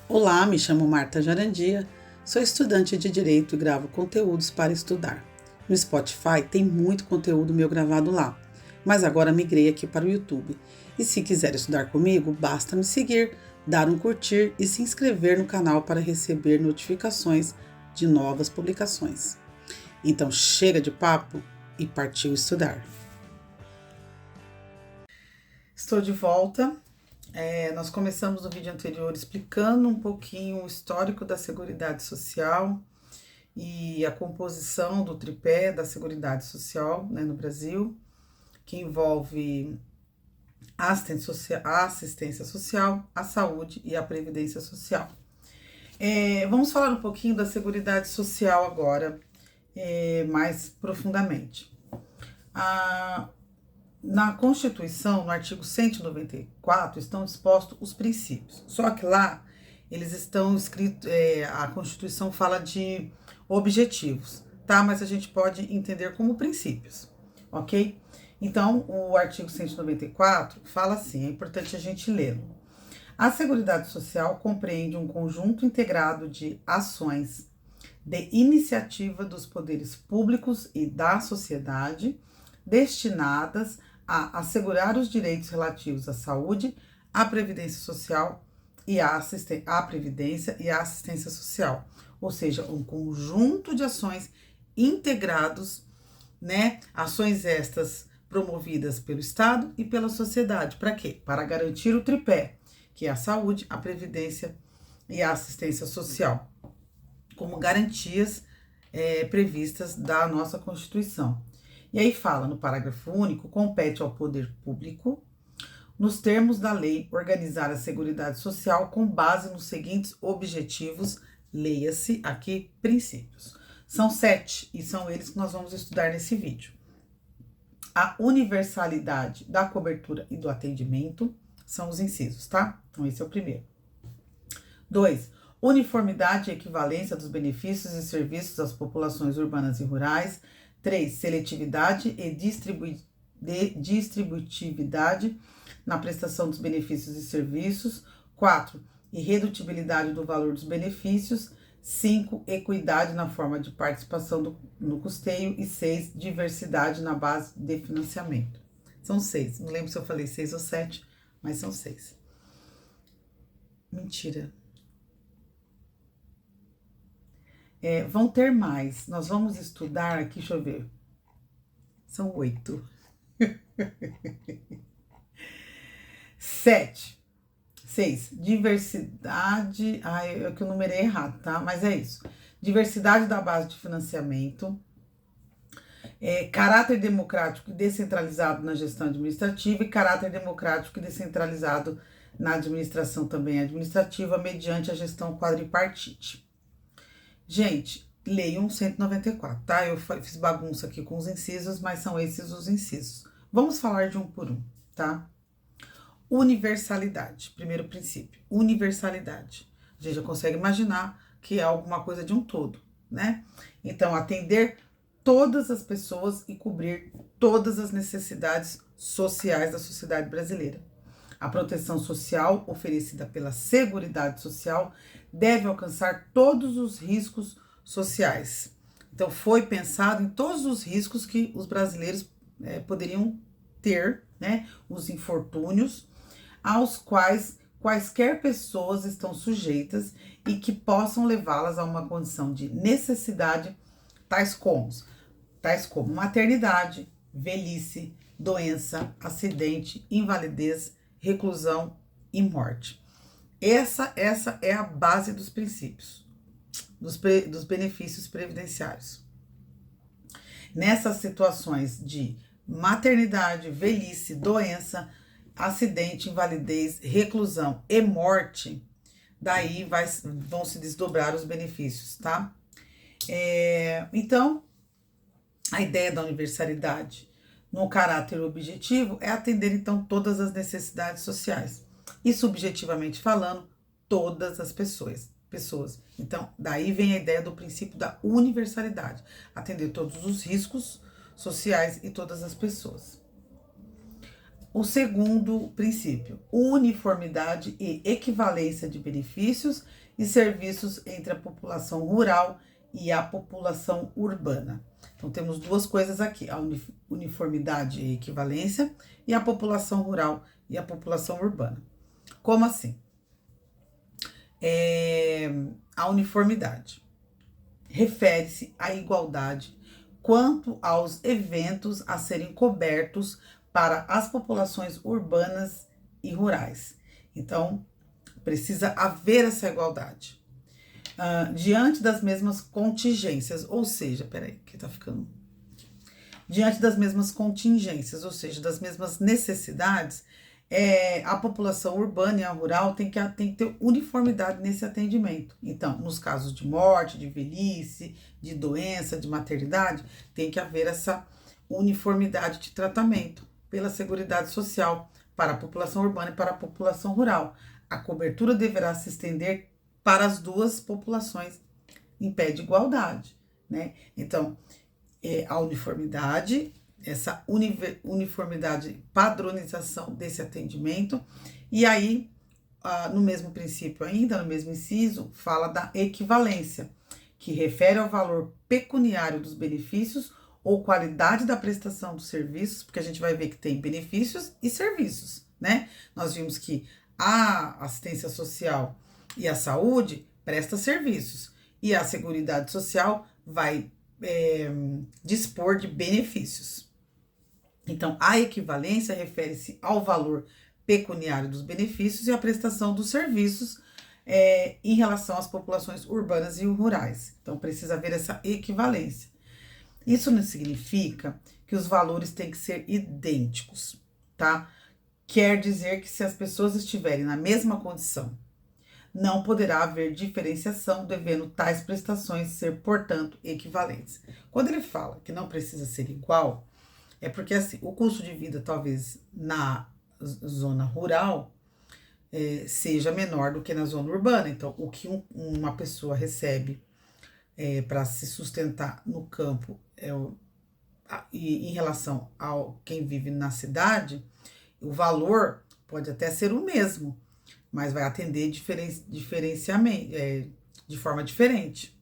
Olá, me chamo Marta Jarandia, sou estudante de Direito e gravo conteúdos para estudar. No Spotify tem muito conteúdo meu gravado lá, mas agora migrei aqui para o YouTube. E se quiser estudar comigo, basta me seguir, dar um curtir e se inscrever no canal para receber notificações de novas publicações. Então chega de papo e partiu estudar. Estou de volta. Nós começamos no vídeo anterior explicando um pouquinho o histórico da Seguridade Social e a composição do tripé da Seguridade Social, né, no Brasil, que envolve a assistência social, a saúde e a previdência social. Vamos falar um pouquinho da Seguridade Social agora, mais profundamente. Na Constituição, no artigo 194, estão dispostos os princípios. Só que lá, eles estão escritos, a Constituição fala de objetivos, tá? Mas a gente pode entender como princípios, ok? Então, o artigo 194 fala assim, é importante a gente lê-lo. A Seguridade Social compreende um conjunto integrado de ações de iniciativa dos poderes públicos e da sociedade, destinadas a assegurar os direitos relativos à saúde, à previdência social e à previdência e à assistência social. Ou seja, um conjunto de ações integrados, né? Ações estas promovidas pelo Estado e pela sociedade. Para quê? Para garantir o tripé, que é a saúde, a previdência e a assistência social, como garantias previstas da nossa Constituição. E aí fala, no parágrafo único, compete ao poder público, nos termos da lei, organizar a Seguridade Social com base nos seguintes objetivos, leia-se aqui, princípios. São 7 e são eles que nós vamos estudar nesse vídeo. A universalidade da cobertura e do atendimento, são os incisos, tá? Então esse é o primeiro. 2. Uniformidade e equivalência dos benefícios e serviços às populações urbanas e rurais. 3. Seletividade e distributividade na prestação dos benefícios e serviços. 4. Irredutibilidade do valor dos benefícios. 5. Equidade na forma de participação no custeio. E 6. Diversidade na base de financiamento. São 6. Não lembro se eu falei 6 ou 7, mas são 6. Mentira. Vão ter mais. Nós vamos estudar aqui, deixa eu ver. São 8. 7. 6. Diversidade. É que eu numerei errado, tá? Mas é isso. Diversidade da base de financiamento. Caráter democrático e descentralizado na gestão administrativa e caráter democrático e descentralizado na administração também administrativa, mediante a gestão quadripartite. Gente, leiam 194, tá? Eu fiz bagunça aqui com os incisos, mas são esses os incisos. Vamos falar de um por um, tá? Universalidade, primeiro princípio, universalidade. A gente já consegue imaginar que é alguma coisa de um todo, né? Então, atender todas as pessoas e cobrir todas as necessidades sociais da sociedade brasileira. A proteção social oferecida pela Seguridade Social deve alcançar todos os riscos sociais. Então, foi pensado em todos os riscos que os brasileiros poderiam ter, né? Os infortúnios aos quais quaisquer pessoas estão sujeitas e que possam levá-las a uma condição de necessidade, tais como maternidade, velhice, doença, acidente, invalidez, reclusão e morte. Essa é a base dos princípios, dos benefícios previdenciários. Nessas situações de maternidade, velhice, doença, acidente, invalidez, reclusão e morte, daí vão se desdobrar os benefícios, tá? Então, a ideia da universalidade no caráter objetivo é atender, então, todas as necessidades sociais. E, subjetivamente falando, todas as pessoas. Então, daí vem a ideia do princípio da universalidade. Atender todos os riscos sociais e todas as pessoas. O segundo princípio, uniformidade e equivalência de benefícios e serviços entre a população rural e a população urbana. Então, temos duas coisas aqui, a uniformidade e equivalência e a população rural e a população urbana. Como assim? A uniformidade refere-se à igualdade quanto aos eventos a serem cobertos para as populações urbanas e rurais. Então, precisa haver essa igualdade. Diante das mesmas contingências, ou seja, diante das mesmas contingências, ou seja, das mesmas necessidades, a população urbana e a rural tem que ter uniformidade nesse atendimento. Então, nos casos de morte, de velhice, de doença, de maternidade, tem que haver essa uniformidade de tratamento pela Seguridade Social para a população urbana e para a população rural. A cobertura deverá se estender para as duas populações em pé de igualdade, né? Então, a uniformidade, essa uniformidade, padronização desse atendimento, e aí, no mesmo princípio ainda, no mesmo inciso, fala da equivalência, que refere ao valor pecuniário dos benefícios ou qualidade da prestação dos serviços, porque a gente vai ver que tem benefícios e serviços, né? Nós vimos que a assistência social e a saúde presta serviços, e a Seguridade Social vai dispor de benefícios. Então, a equivalência refere-se ao valor pecuniário dos benefícios e à prestação dos serviços em relação às populações urbanas e rurais. Então, precisa haver essa equivalência. Isso não significa que os valores têm que ser idênticos, tá? Quer dizer que se as pessoas estiverem na mesma condição, não poderá haver diferenciação, devendo tais prestações ser, portanto, equivalentes. Quando ele fala que não precisa ser igual, é porque assim, o custo de vida, talvez, na zona rural, seja menor do que na zona urbana. Então, o que uma pessoa recebe para se sustentar no campo e em relação ao quem vive na cidade, o valor pode até ser o mesmo, mas vai atender diferenciamento, de forma diferente.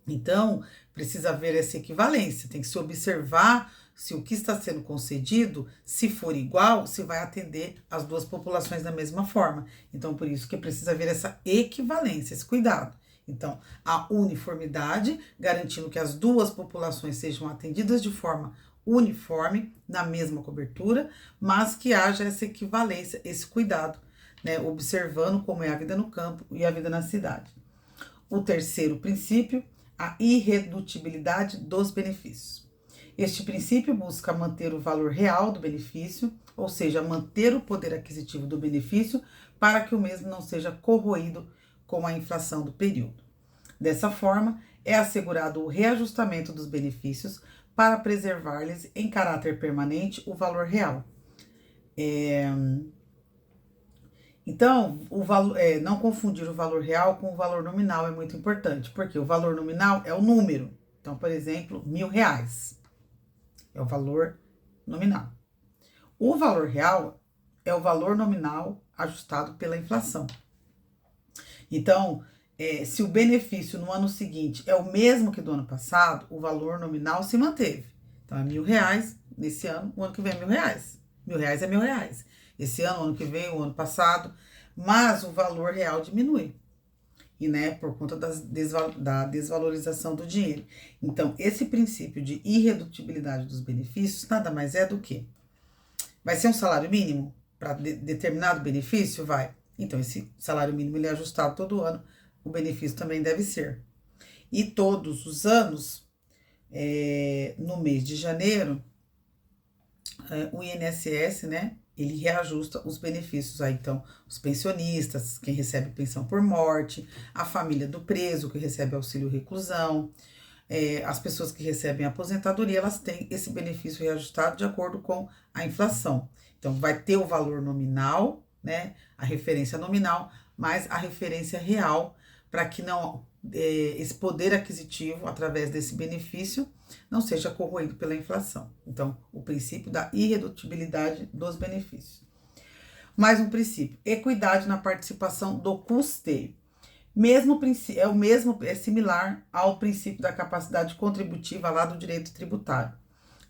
Então, precisa haver essa equivalência, tem que se observar se o que está sendo concedido, se for igual, se vai atender as duas populações da mesma forma. Então, por isso que precisa haver essa equivalência, esse cuidado. Então, a uniformidade, garantindo que as duas populações sejam atendidas de forma uniforme, na mesma cobertura, mas que haja essa equivalência, esse cuidado, né, observando como é a vida no campo e a vida na cidade. O terceiro princípio, a irredutibilidade dos benefícios. Este princípio busca manter o valor real do benefício, ou seja, manter o poder aquisitivo do benefício para que o mesmo não seja corroído com a inflação do período. Dessa forma, é assegurado o reajustamento dos benefícios para preservar-lhes em caráter permanente o valor real. Então, não confundir o valor real com o valor nominal é muito importante, porque o valor nominal é o número. Então, por exemplo, R$1.000 é o valor nominal. O valor real é o valor nominal ajustado pela inflação. Então, se o benefício no ano seguinte é o mesmo que do ano passado, o valor nominal se manteve. Então, é R$1.000 nesse ano, o ano que vem é R$1.000. R$1.000 é R$1.000. Esse ano, o ano que vem, o ano passado, mas o valor real diminui. E, né, por conta da desvalorização do dinheiro. Então, esse princípio de irredutibilidade dos benefícios nada mais é do que vai ser um salário mínimo para determinado benefício? Vai. Então, esse salário mínimo ele é ajustado todo ano, o benefício também deve ser. E todos os anos, no mês de janeiro, o INSS, né, ele reajusta os benefícios aí, então, os pensionistas, quem recebe pensão por morte, a família do preso, que recebe auxílio reclusão, as pessoas que recebem aposentadoria, elas têm esse benefício reajustado de acordo com a inflação. Então, vai ter o valor nominal, né, a referência nominal, mas a referência real para que não esse poder aquisitivo, através desse benefício, não seja corroído pela inflação. Então, o princípio da irredutibilidade dos benefícios. Mais um princípio, equidade na participação do custeio. É similar ao princípio da capacidade contributiva lá do direito tributário.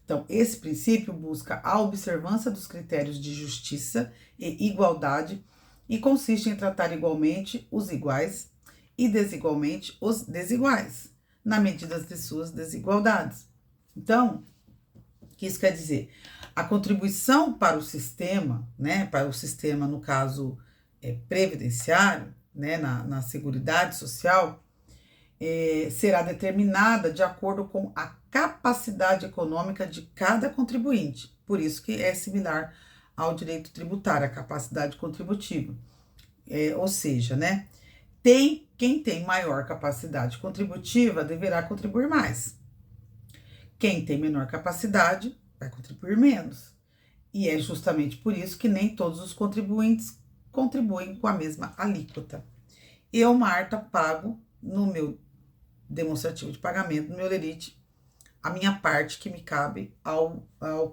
Então, esse princípio busca a observância dos critérios de justiça e igualdade e consiste em tratar igualmente os iguais e desigualmente os desiguais, na medida de suas desigualdades. Então, o que isso quer dizer? A contribuição para o sistema, né, no caso previdenciário, né, na Seguridade Social, será determinada de acordo com a capacidade econômica de cada contribuinte. Por isso que é similar ao direito tributário, a capacidade contributiva. Ou seja, né, quem tem maior capacidade contributiva deverá contribuir mais. Quem tem menor capacidade vai contribuir menos. E é justamente por isso que nem todos os contribuintes contribuem com a mesma alíquota. Eu, Marta, pago no meu demonstrativo de pagamento, no meu lerite, a minha parte que me cabe ao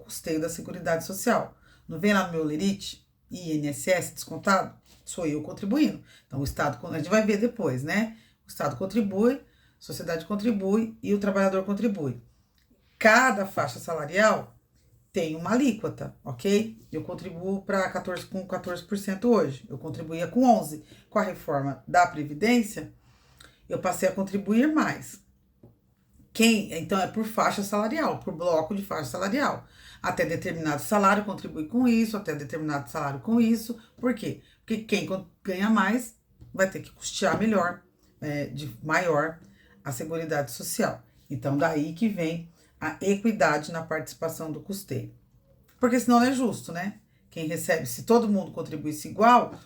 custeio da Seguridade Social. Não vem lá no meu lerite, INSS descontado? Sou eu contribuindo. Então, o Estado, a gente vai ver depois, né? O Estado contribui, a sociedade contribui e o trabalhador contribui. Cada faixa salarial tem uma alíquota, ok? Eu contribuo com 14% hoje. Eu contribuía com 11%. Com a reforma da Previdência, eu passei a contribuir mais. Então, é por faixa salarial, por bloco de faixa salarial. Até determinado salário contribui com isso, até determinado salário com isso. Por quê? Porque quem ganha mais vai ter que custear maior a Seguridade Social. Então, daí que vem a equidade na participação do custeio. Porque senão não é justo, né? Quem recebe, se todo mundo contribuísse igual,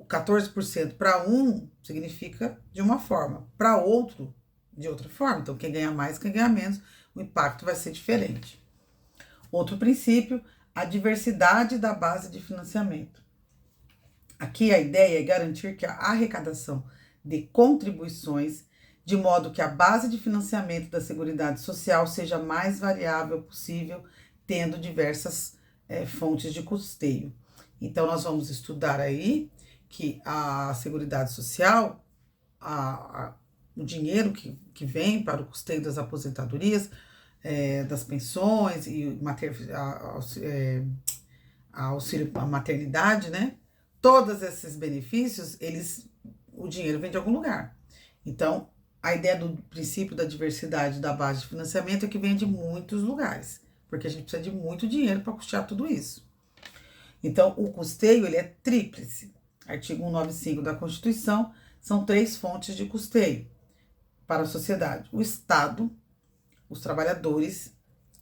14% para um significa de uma forma, para outro de outra forma. Então, quem ganha mais, quem ganha menos, o impacto vai ser diferente. Outro princípio, a diversidade da base de financiamento. Aqui a ideia é garantir que a arrecadação de contribuições, de modo que a base de financiamento da Seguridade Social seja mais variável possível, tendo diversas fontes de custeio. Então, nós vamos estudar aí que a Seguridade Social, o dinheiro que vem para o custeio das aposentadorias, das pensões e auxílio à maternidade, né? Todos esses benefícios, o dinheiro vem de algum lugar. Então, a ideia do princípio da diversidade da base de financiamento é que vem de muitos lugares, porque a gente precisa de muito dinheiro para custear tudo isso. Então, o custeio, ele é tríplice. Artigo 195 da Constituição, são 3 fontes de custeio para a sociedade: o Estado, os trabalhadores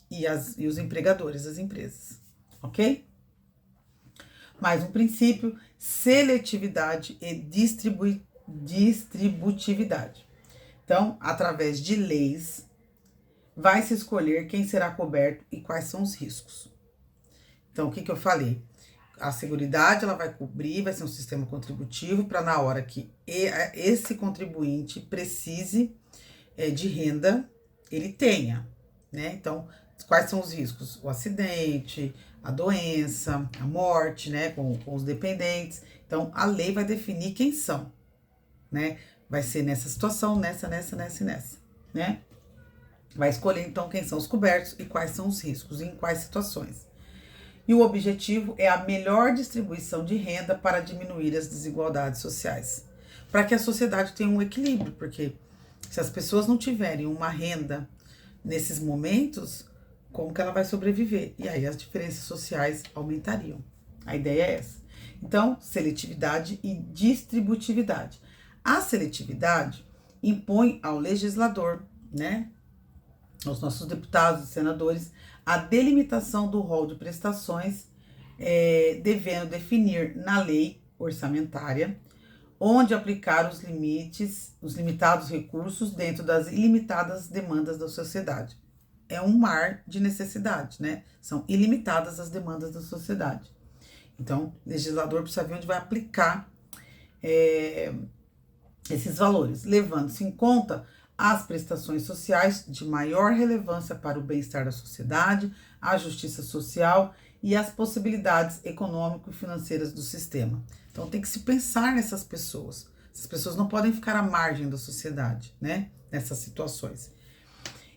e os empregadores, as empresas, ok? Mais um princípio, seletividade e distributividade. Então, através de leis, vai se escolher quem será coberto e quais são os riscos. Então, o que eu falei? A Seguridade, ela vai cobrir, vai ser um sistema contributivo para na hora que esse contribuinte precise de renda, ele tenha, né? Então, quais são os riscos? O acidente, a doença, a morte, né? Com os dependentes. Então, a lei vai definir quem são, né? Vai ser nessa situação, nessa, né? Vai escolher, então, quem são os cobertos e quais são os riscos, e em quais situações. E o objetivo é a melhor distribuição de renda para diminuir as desigualdades sociais. Para que a sociedade tenha um equilíbrio, porque se as pessoas não tiverem uma renda nesses momentos, como que ela vai sobreviver? E aí as diferenças sociais aumentariam. A ideia é essa. Então, seletividade e distributividade. A seletividade impõe ao legislador, né, aos nossos deputados e senadores, a delimitação do rol de prestações, devendo definir na lei orçamentária onde aplicar os limitados recursos dentro das ilimitadas demandas da sociedade. É um mar de necessidade, né? São ilimitadas as demandas da sociedade. Então, o legislador precisa ver onde vai aplicar esses valores, levando-se em conta as prestações sociais de maior relevância para o bem-estar da sociedade, a justiça social e as possibilidades econômico-financeiras do sistema. Então tem que se pensar nessas pessoas. Essas pessoas não podem ficar à margem da sociedade, né? Nessas situações.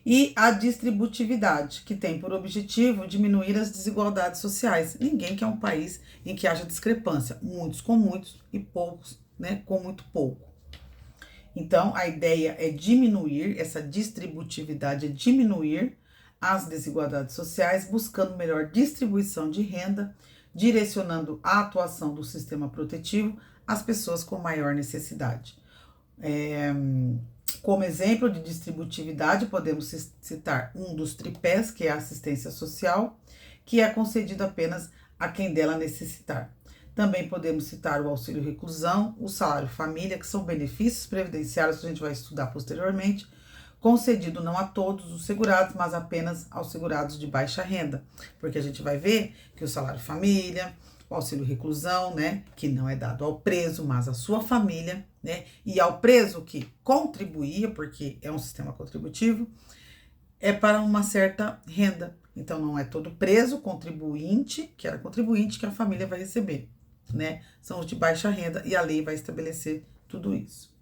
E a distributividade, que tem por objetivo diminuir as desigualdades sociais. Ninguém quer um país em que haja discrepância, muitos com muitos e poucos, né, com muito pouco. Então, a ideia é diminuir, essa distributividade é diminuir as desigualdades sociais, buscando melhor distribuição de renda, direcionando a atuação do sistema protetivo às pessoas com maior necessidade. Como exemplo de distributividade, podemos citar um dos tripés, que é a assistência social, que é concedida apenas a quem dela necessitar. Também podemos citar o auxílio reclusão, o salário família, que são benefícios previdenciários que a gente vai estudar posteriormente, concedido não a todos os segurados, mas apenas aos segurados de baixa renda, porque a gente vai ver que o salário família, o auxílio reclusão, né, que não é dado ao preso, mas à sua família, né, e ao preso que contribuía, porque é um sistema contributivo, é para uma certa renda. Então não é todo preso contribuinte, que era contribuinte, que a família vai receber, né? São os de baixa renda e a lei vai estabelecer tudo isso.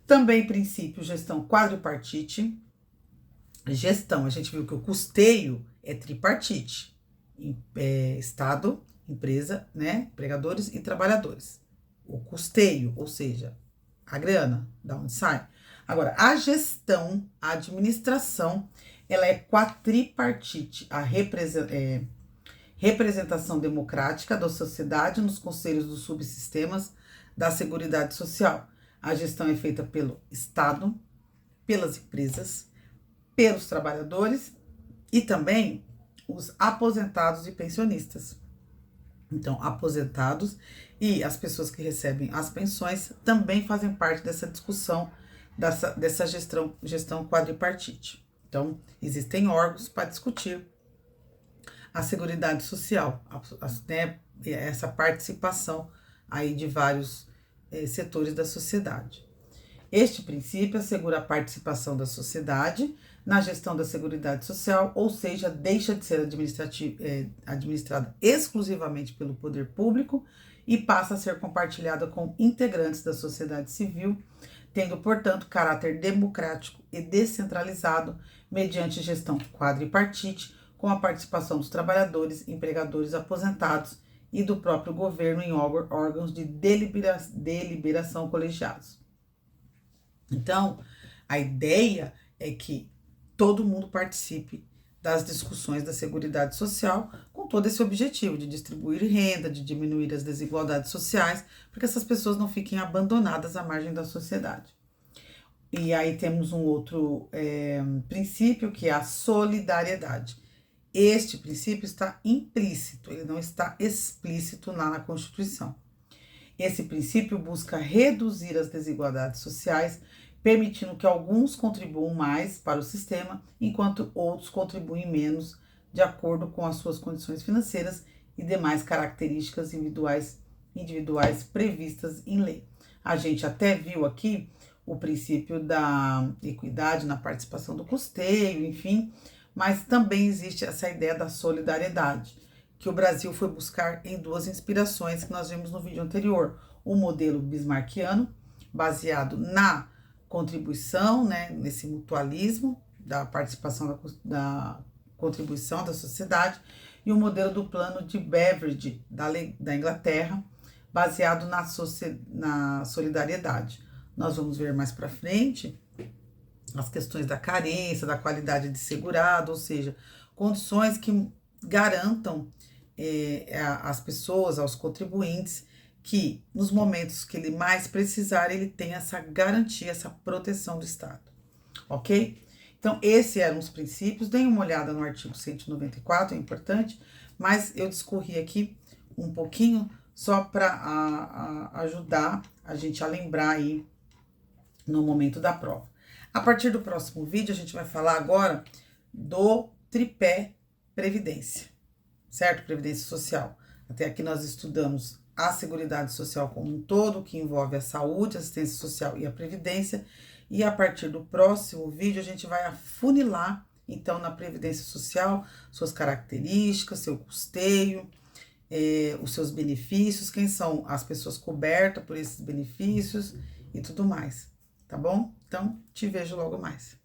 Também princípio gestão quadripartite. Gestão, a gente viu que o custeio é tripartite. Estado, empresa, né? Empregadores e trabalhadores. O custeio, ou seja, a grana, da onde sai. Agora, a gestão, a administração, ela é quadripartite. A representação democrática da sociedade nos conselhos dos subsistemas da Seguridade Social. A gestão é feita pelo Estado, pelas empresas, pelos trabalhadores e também os aposentados e pensionistas. Então, aposentados e as pessoas que recebem as pensões também fazem parte dessa discussão, dessa gestão quadripartite. Então, existem órgãos para discutir a Seguridade Social, né, essa participação aí de vários setores da sociedade. Este princípio assegura a participação da sociedade na gestão da Seguridade Social, ou seja, deixa de ser administrada exclusivamente pelo poder público e passa a ser compartilhada com integrantes da sociedade civil, tendo, portanto, caráter democrático e descentralizado, mediante gestão quadripartite, com a participação dos trabalhadores, empregadores, aposentados e do próprio governo em órgãos de deliberação colegiados. Então, a ideia é que todo mundo participe das discussões da Seguridade Social com todo esse objetivo de distribuir renda, de diminuir as desigualdades sociais, para que essas pessoas não fiquem abandonadas à margem da sociedade. E aí temos um outro princípio, que é a solidariedade. Este princípio está implícito, ele não está explícito lá na Constituição. Esse princípio busca reduzir as desigualdades sociais, permitindo que alguns contribuam mais para o sistema, enquanto outros contribuem menos, de acordo com as suas condições financeiras e demais características individuais previstas em lei. A gente até viu aqui o princípio da equidade na participação do custeio, enfim, mas também existe essa ideia da solidariedade, que o Brasil foi buscar em duas inspirações que nós vimos no vídeo anterior. O modelo bismarckiano, baseado na contribuição, né, nesse mutualismo da participação da contribuição da sociedade, e o modelo do plano de Beveridge da Inglaterra, baseado na solidariedade. Nós vamos ver mais para frente as questões da carência, da qualidade de segurado, ou seja, condições que garantam às pessoas, aos contribuintes, que nos momentos que ele mais precisar, ele tem essa garantia, essa proteção do Estado, ok? Então, esses eram os princípios. Deem uma olhada no artigo 194, é importante, mas eu discorri aqui um pouquinho só para ajudar a gente a lembrar aí no momento da prova. A partir do próximo vídeo, a gente vai falar agora do tripé Previdência, certo? Previdência Social. Até aqui nós estudamos a Seguridade Social como um todo, que envolve a saúde, a assistência social e a previdência. E a partir do próximo vídeo, a gente vai afunilar, então, na Previdência Social, suas características, seu custeio, os seus benefícios, quem são as pessoas cobertas por esses benefícios e tudo mais, tá bom? Então, te vejo logo mais.